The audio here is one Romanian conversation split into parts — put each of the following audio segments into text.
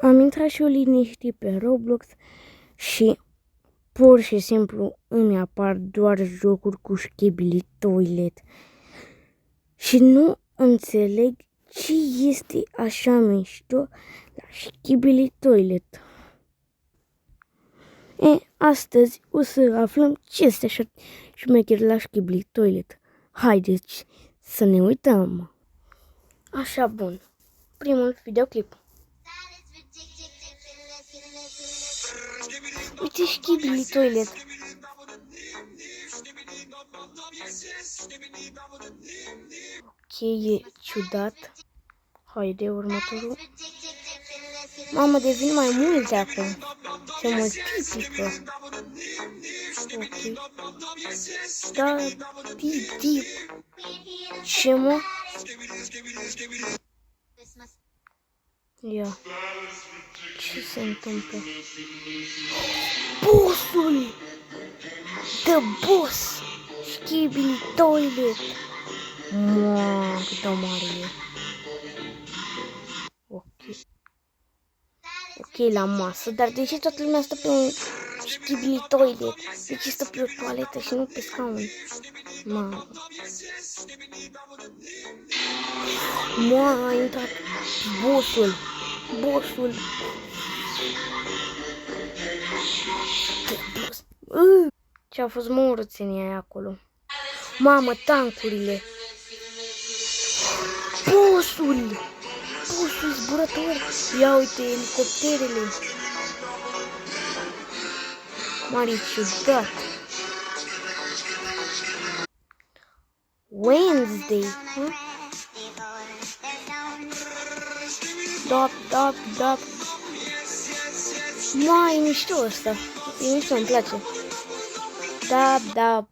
Am intrat și eu liniștit pe Roblox și pur și simplu îmi apar doar jocuri cu Skibidi Toilet. Și nu înțeleg ce este așa mișto la Skibidi Toilet. Astăzi o să aflăm ce este așa șmecher la Skibidi Toilet. Haideți să ne uităm. Așa, bun. Primul videoclip. Uite Skibidi Toilet. Ok, e ciudat. Haide, următorul. Mamă, devin mai multe acum. Se multiplică. Ok. Da, tip. Ce mă? Ia. Ce se întâmplă? Bossul! The Boss! Skibidi Toilet! Mă, câtă mare e. Ok, la masă, dar de ce toată lumea stă pe un Skibidi Toilet? De ce stă pe o toaletă și nu pe scaun? Mamă. A intrat bossul. Ce a fost murățenia aia acolo? Mamă, tancurile. Bossul zburător. Ia uite elicopterele. Mare ciudat. Wednesday. Dop. Mai mișto ăsta. E mișto, îmi place. Dop.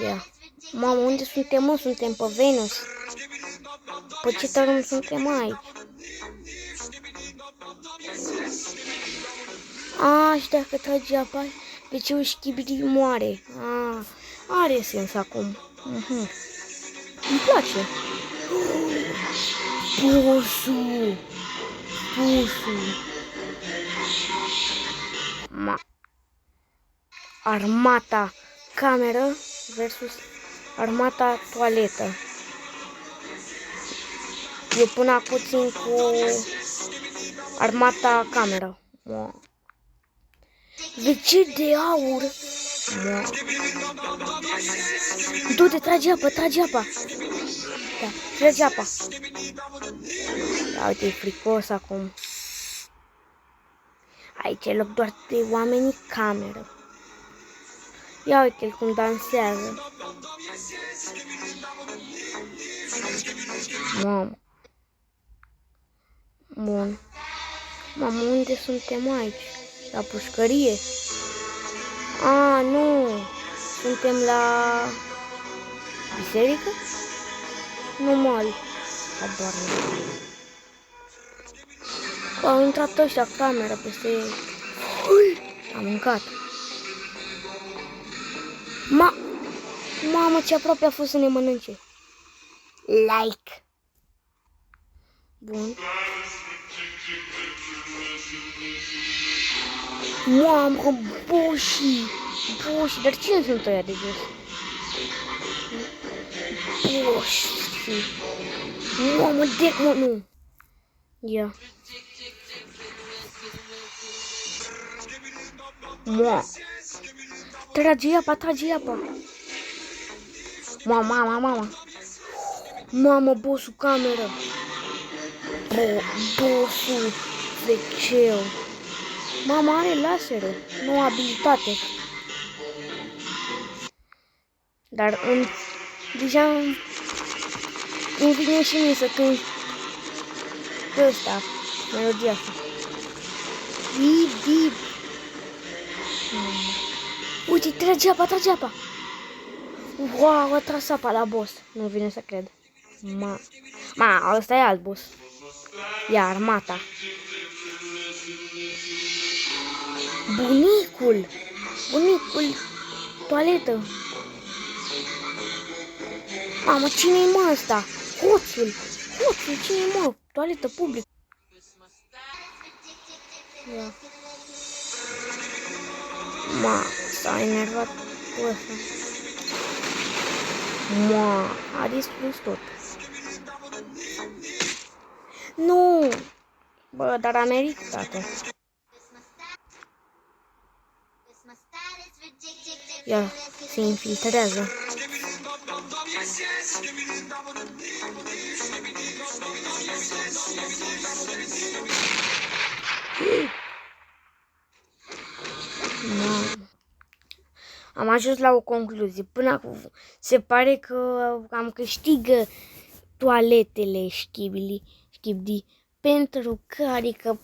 Ia. Mamă, unde suntem, mă? Suntem pe Venus. Pe ce tărâm suntem aici? Și dacă trage apa, de ce un Skibidi moare? Are sens acum. Îmi place. Bossul. Armata cameră versus armata toaletă. Eu până acum țin cu armata cameră. WC de aur. Du-te, trage apa. Da, trage apa. Da, uite, e fricos acum. Aici e loc doar de oamenii cameră. Ia uite-l cum dansează. Mamă. Bun. Mamă, unde suntem aici? La pușcărie? Nu. Suntem la biserică? Nu mă-l. Habar nu. Au intrat ăștia cameră peste ei. Am mâncat. Mamă, ce aproape a fost să ne mănânce. Like. Bun. Mamă, boșii. Dar cine sunt ăia de jos? Boșii. Mamă, nu. Ia. Trage apa. Mama. Mamă, bossul cameră. Bossul WC-ul. Mama are lasere, nouă abilitate. Dar deja îmi vine și mie să cânt ăsta, melodia asta. Bip. Uite, trage apa. Wow, a tras apa la boss. Nu vine să cred. Ăsta e alt boss. Ia, armata. Bunicul, toaletă. Mamă, cine-i mă ăsta? Hoțul, cine-i mă? Toaletă publică. Ia. Ma, s-a enervat cu ăsta. Ma, a distrus tot. Nu! Bă, dar a meritat-o. Ia, se infiltrează. Am ajuns la o concluzie. Până acum se pare că am câștigă toaletele Skibidi, pentru că, adică,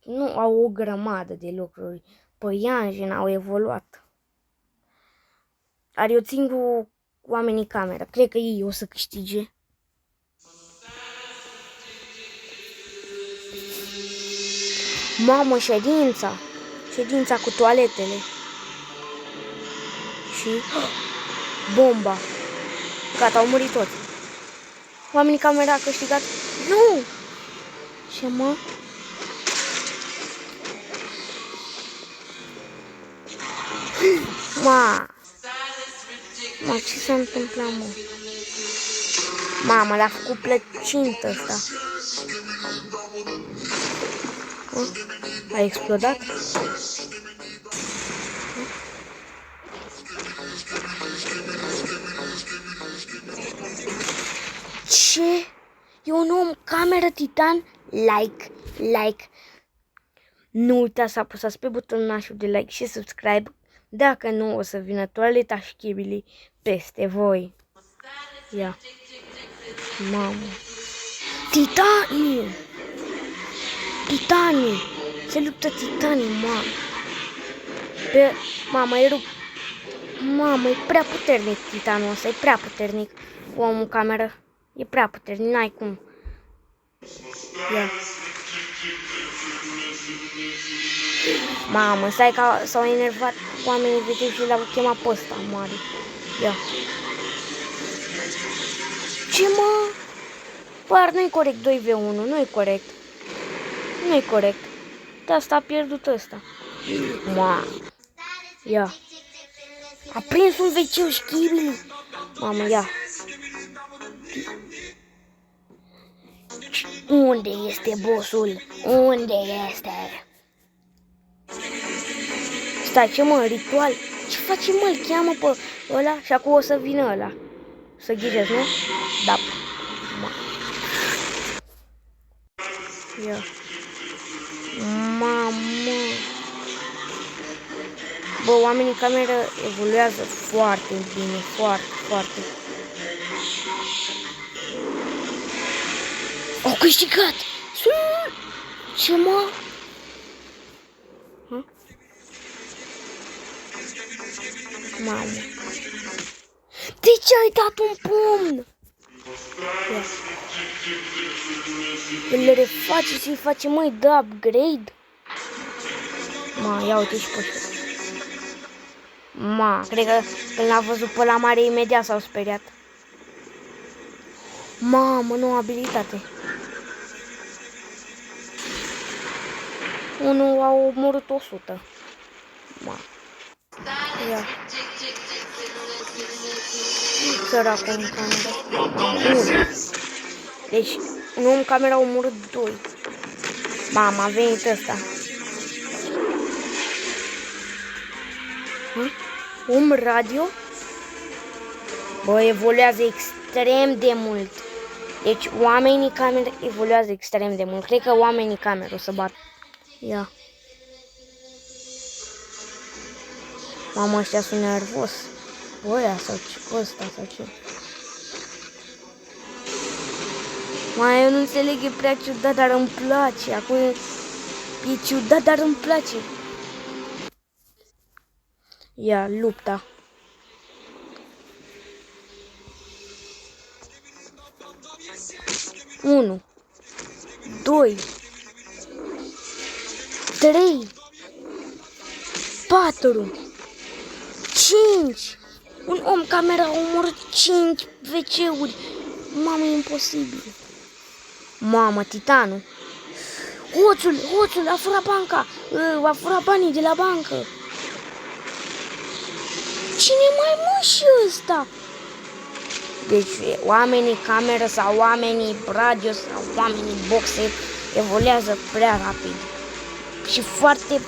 nu au o grămadă de lucruri. Păianjen au evoluat. Dar eu țin cu oamenii camera. Cred că ei o să câștige. Mamă, ședința cu toaletele. Și bomba. Gata, au murit toți. Oamenii camera a câștigat. Nu! Ce mă? Mă, ce s-a întâmplat, mă? Mamă, l-a făcut plăcintă ăsta. A explodat? Ce? E un om cameră titan? Like. Nu uitați să apăsați pe butonașul de like și subscribe. Dacă nu, o să vină toaleta Skibidi peste voi. Ia. Mamă. Titanii. Se luptă titanii, mamă. Mamă, e prea puternic titanul ăsta, e prea puternic. Omul cameră, e prea puternic, n-ai cum. Ia. Mamă, stai că s-au enervat oamenii vedeți și l-au chemat pe ăsta mare. Ia. Ce mă? Par, nu-i corect 2v1, nu-i corect. Nu-i corect. De asta a pierdut ăsta. Mamă. Ia. A prins un veceu Skibidi. Mamă, ia. Unde este bossul? Unde este? Stai, ce mă, ritual? Ce face, mă, îl cheamă pe ăla și acum o să vină ăla. Să ghidez, nu? Da. Ia. Mamă. Bă, oamenii cameră evoluează foarte bine, foarte. Au câștigat! Ce mă? Mamă. De ce ai dat un pumn? Îl reface și-i face, măi, de upgrade? Ma, ia uite și pe ăsta. Ma, cred că când l-a văzut pe la mare, imediat s-au speriat. Mamă, nouă abilitate. Unul a omorât 100. Ma. Ia. Săracul în cameră. Deci, un om în cameră a omorât 2. Mama, a venit ăsta. Om radio? Bă, evoluează extrem de mult. Deci, oamenii cameră evoluează extrem de mult. Cred că oamenii cameră o să bat. Ia. Mama, ăștia sunt nervos. Ăia sau ce? Ăsta sau ce? Mai eu nu înțeleg, e prea ciudat, dar îmi place. Acum e ciudat, dar îmi place. Ia, lupta. Unu. 2. 3. 4. 5. Un om camera a omorât 5 WC-uri. Mamă, e imposibil. Mamă, titanul. Hoțul a furat banca, a furat banii de la bancă. Cine mai mă și ăsta? Deci oamenii cameră sau oamenii radio sau oamenii boxe evoluează prea rapid. Și foarte...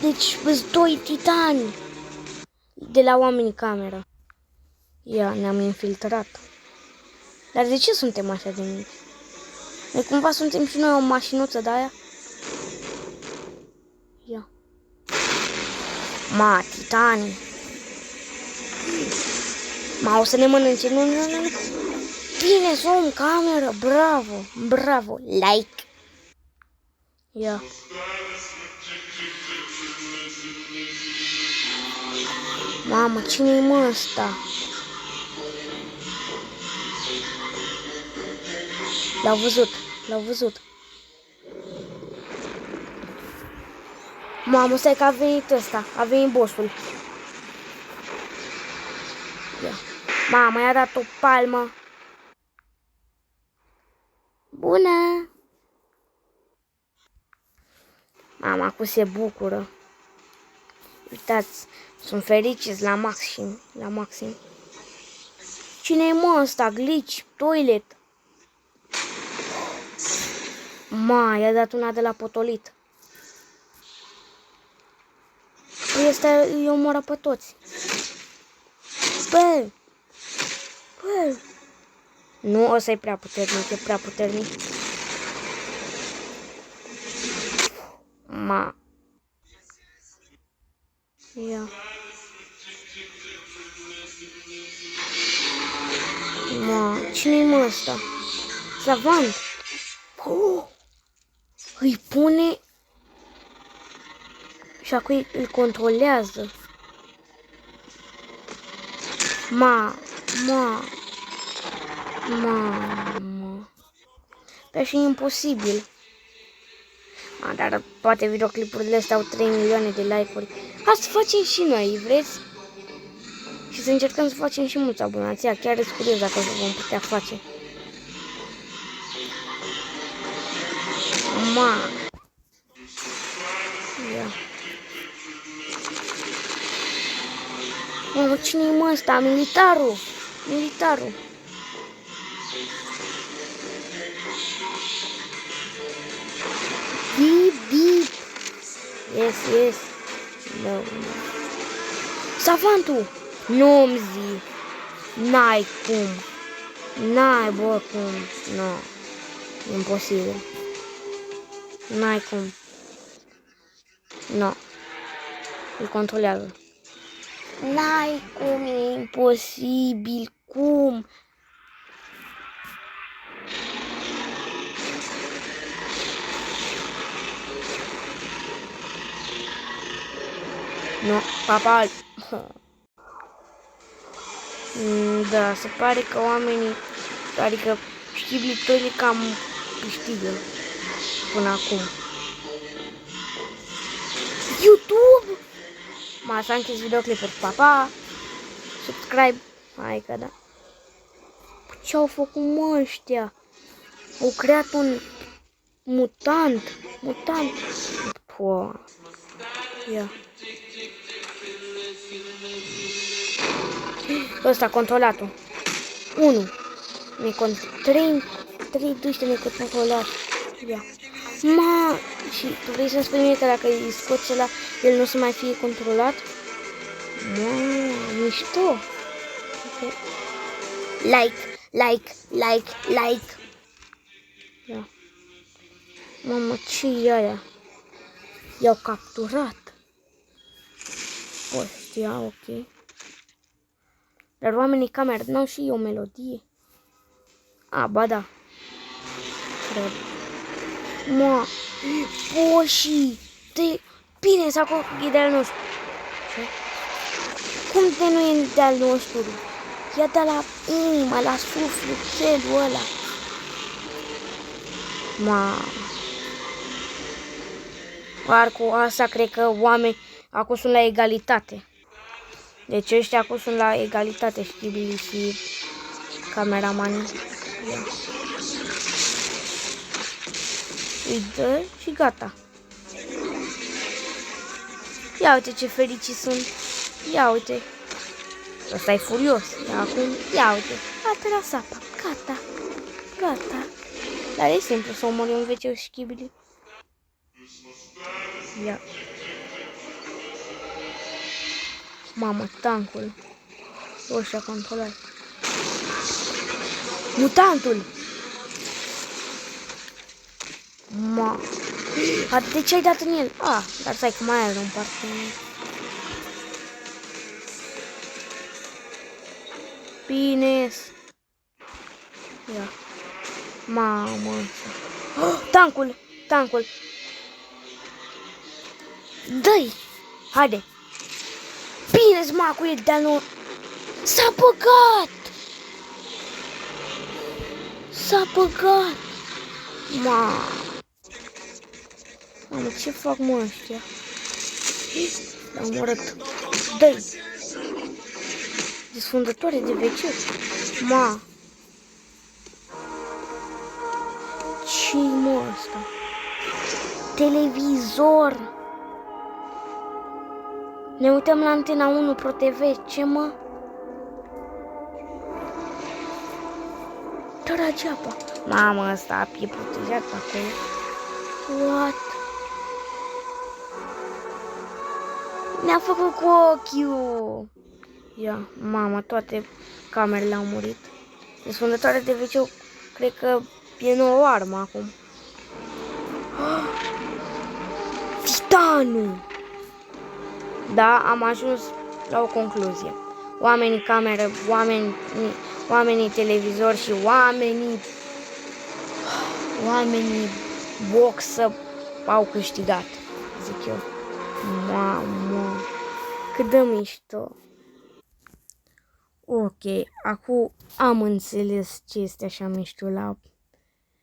Deci sunt doi titani de la oamenii cameră. Ia, ne-am infiltrat. Dar de ce suntem așa de mici? Noi cumva suntem și noi o mașinuță de aia? Ia. Ma, titani. Ma, o să ne mănânce. Nu. Bine, som, cameră. Bravo. Like. Ia. Mamă, cine-i mă ăsta? L-au văzut. Mamă, stai că a venit ăsta, a venit bossul. Ia. Mamă, i-a dat o palmă. Bună! Mama, acum se bucură. Uitați, sunt fericiți la maxim. Cine-i mă ăsta? Glitch, toilet. Ma, i-a dat una de la potolit. Ăsta îi omoră pe toți. Bă! Nu, ăsta e prea puternic, Ma. Ia. Ma, cine-i mă ăsta? Savant. Îi pune și acum îl controlează. Ma. Dar și imposibil. Dar poate videoclipurile astea au 3 milioane de like-uri. Hai să facem și noi, vreți? Și să încercăm să facem și mulți abonați. Chiar sunt curios dacă vom putea face. Ma. Ia. Mamă, cine-i mă ăsta? Militarul. Bip. Yes. No. Savantul. Nu-mi zi. N-ai cum. No. Imposibil. N-ai cum. No. Îl controlează. N-ai cum, e imposibil. Cum? Nu, papa. Da, se pare că oamenii, adică știblitorii cam câștigă până acum. YouTube! S-a închis videoclipul. Papa! Subscribe! Hai că da. Ce-au făcut mă ăștia? Au creat un mutant. Pua. Ia. Ăsta, controlatul. 1. 3 duște necontrolat. Ia. Ma, și tu vrei să-mi spui mie că dacă îi scoți ăla, el nu o să mai fie controlat? Mișto. Okay. Like. Ia. Mamă, ce-i aia? I-au capturat. Ăștia, ok. Dar oamenii cameră n-au și o melodie. Ba da. Cred. Mă, poșii, bine, s-a e de-al nostru. Ce? Cum de nu e de-al nostru? Ia de la inimă, la suflet, celul ăla. Cu asta cred că oameni acum sunt la egalitate. Deci ăștia acum sunt la egalitate, știbili și cameramanii. îi dă și gata. Ia uite ce fericit sunt. Ia uite. Ăsta e furios. Ia acum, ia uite. A tras apa. Gata. Gata. Dar e simplu să omori un veceu Schibili. Ia. Mamă, tancul. Ăștia controlat. Mutantul! Ma. De ce ai dat în el? Dar stai că mai are un partener. Bine. Ia. Mamă. Tancul! Tancul! Dă-i! Haide! Bine, smacul e de-al lor! S-a băgat! S-a băgat! Mamă, ce fac mă ăștia? L-am omorât. Dă-i! Desfundătoare de veciu. Ce-i mă ăsta? Televizor! Ne uităm la Antena 1 Pro TV. Ce mă? Trage apa. Mamă, ăsta e protejat pe acolo. What? Ne-a făcut cu ochiul. Ia, mamă, toate camerele au murit. Desfundătoare de veceu, cred că e nouă armă acum. Titanul! Da, am ajuns la o concluzie. Oamenii cameră, oamenii televizor și oamenii boxă au câștigat, zic eu. Mamă, cât de mișto. Ok, acum am înțeles ce este așa mișto la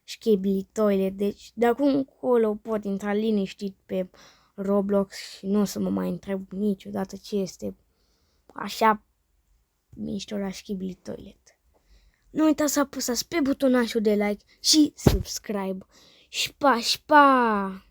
Schibili Toilet. Deci, de acum încolo pot intra liniștit pe Roblox și nu o să mă mai întreb niciodată ce este așa mișto la Schibili Toilet. Nu uitați să apăsați pe butonașul de like și subscribe. Șpa, șpa!